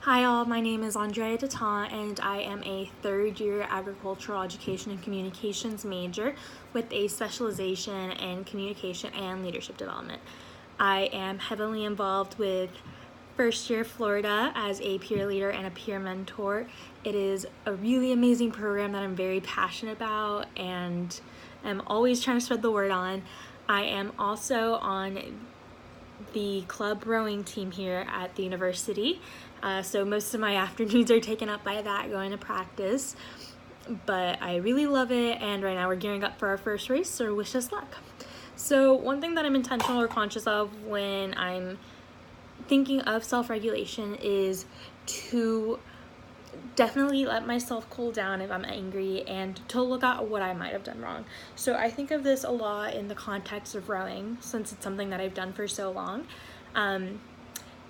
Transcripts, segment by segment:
Hi all, my name is Andrea Deton and I am a third year agricultural education and communications major with a specialization in communication and leadership development. I am heavily involved with First Year Florida as a peer leader and a peer mentor. It is a really amazing program that I'm very passionate about and am always trying to spread the word on. I am also on the club rowing team here at the university. So most of my afternoons are taken up by that, going to practice. But I really love it, and right now we're gearing up for our first race, so wish us luck. So one thing that I'm intentional or conscious of when I'm thinking of self-regulation is to definitely let myself cool down if I'm angry and to look at what I might have done wrong. So I think of this a lot in the context of rowing, since it's something that I've done for so long.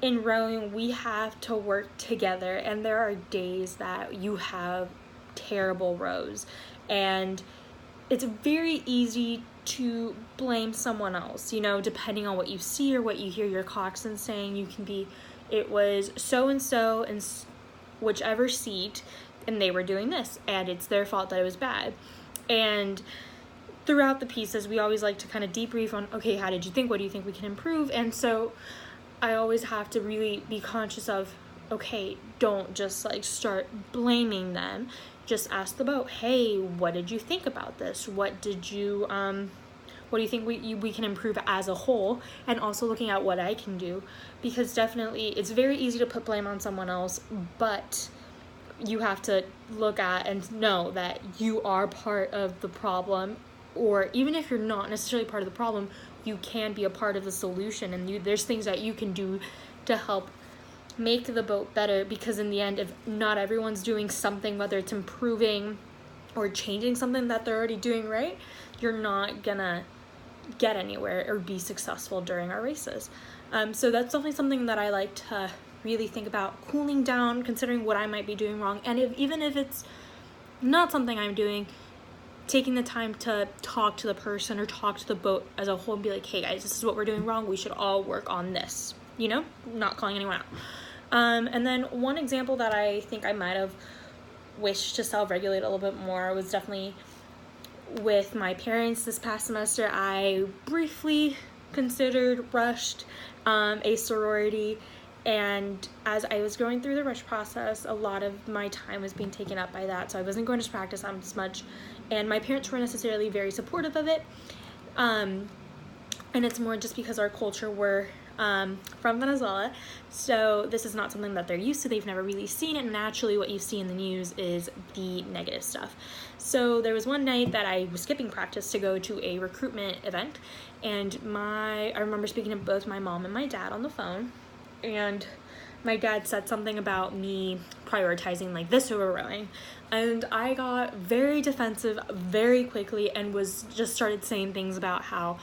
In rowing, we have to work together, and there are days that you have terrible rows, and it's very easy to blame someone else, depending on what you see or what you hear your coxswain saying. You can be, it was so-and-so in whichever seat, and they were doing this, and it's their fault that it was bad. And throughout the pieces, we always like to kind of debrief on, okay, how did you think? What do you think we can improve? And so I always have to really be conscious of, okay, don't just start blaming them. Just ask the boat, hey, what did you think about this? What do you think we can improve as a whole? And also looking at what I can do, because definitely it's very easy to put blame on someone else, but you have to look at and know that you are part of the problem, or even if you're not necessarily part of the problem, you can be a part of the solution, and there's things that you can do to help make the boat better, because in the end, if not everyone's doing something, whether it's improving or changing something that they're already doing right, you're not gonna get anywhere or be successful during our races. So that's definitely something that I like to really think about, cooling down, considering what I might be doing wrong, and even if it's not something I'm doing, taking the time to talk to the person or talk to the boat as a whole and be like, hey guys, this is what we're doing wrong, we should all work on this, not calling anyone out. And then one example that I think I might have wished to self-regulate a little bit more was definitely with my parents this past semester. I briefly rushed a sorority, and as I was going through the rush process, a lot of my time was being taken up by that, so I wasn't going to practice as much, and my parents weren't necessarily very supportive of it. And it's more just because our culture, we're from Venezuela, so this is not something that they're used to. They've never really seen it, and naturally what you see in the news is the negative stuff. So there was one night that I was skipping practice to go to a recruitment event, and I remember speaking to both my mom and my dad on the phone, and my dad said something about me prioritizing this over rowing, and I got very defensive very quickly and started saying things about how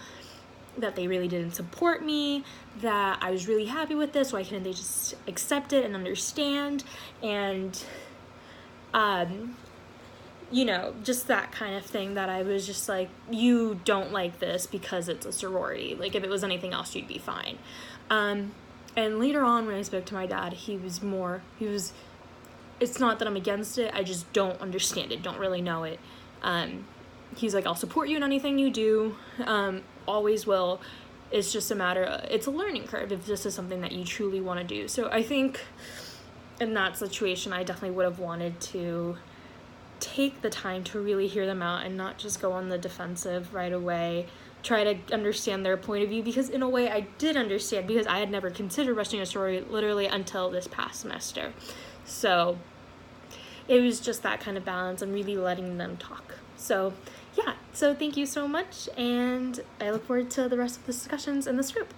that they really didn't support me, that I was really happy with this, why couldn't they just accept it and understand, and just that kind of thing, that I was just like, you don't like this because it's a sorority, if it was anything else you'd be fine. And later on when I spoke to my dad, it's not that I'm against it, I just don't understand it, don't really know it. He's like, I'll support you in anything you do, always will. It's just a matter of, it's a learning curve if this is something that you truly want to do. So I think in that situation, I definitely would have wanted to take the time to really hear them out and not just go on the defensive right away, try to understand their point of view, because in a way I did understand, because I had never considered rushing a sorority literally until this past semester. So it was just that kind of balance and really letting them talk. So yeah, so thank you so much, and I look forward to the rest of the discussions in this group.